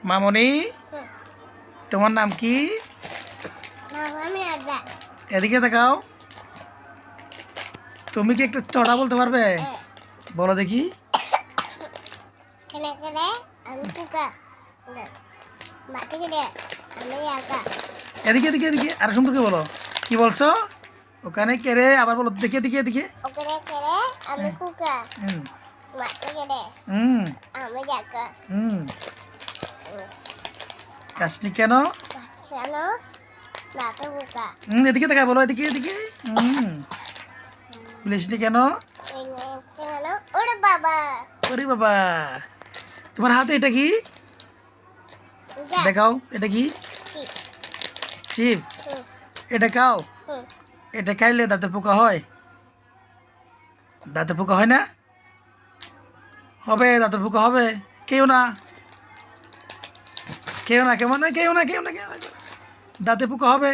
মামনি, হুম। তোমার নাম কি? আমি আদা। এদিকে দেখাও। তুমি কি একটু চড়া বলতে পারবে? বলো দেখি। কেনে কেনে আমি কুকা। মাটি কেনে আমি আদা। এদিকে এদিকে এদিকে আর সুন্দর করে বলো। কি বলছো? ওখানে কেড়ে আবার বলো, দেখে এদিকে এদিকে। ওখানে কেনে আমি কুকা। হুম মাটি কেনে হুম আমি জাগা। হুম কাশনি কেন? বাচ্চানো নাতে কুকা। এদিকে দেখা বলো, এদিকে এদিকে। হুম বলিসনি কেন? এনে কেন ওরে বাবা। ওরে বাবা, তোমার হাতে এটা কি? যা। দেখাও, এটা কি? ঠিক। চিপ। হুম এটা খাও। হুম। এটা খাইলে দাঁতে পোকা হয়? দাঁতে পোকা হয় না? হবে, দাঁতে পোকা হবে। কেউ না, কেউ না, কেমন না, কেউ না, কেউ না, কেউ না, দাঁতে পোকা হবে।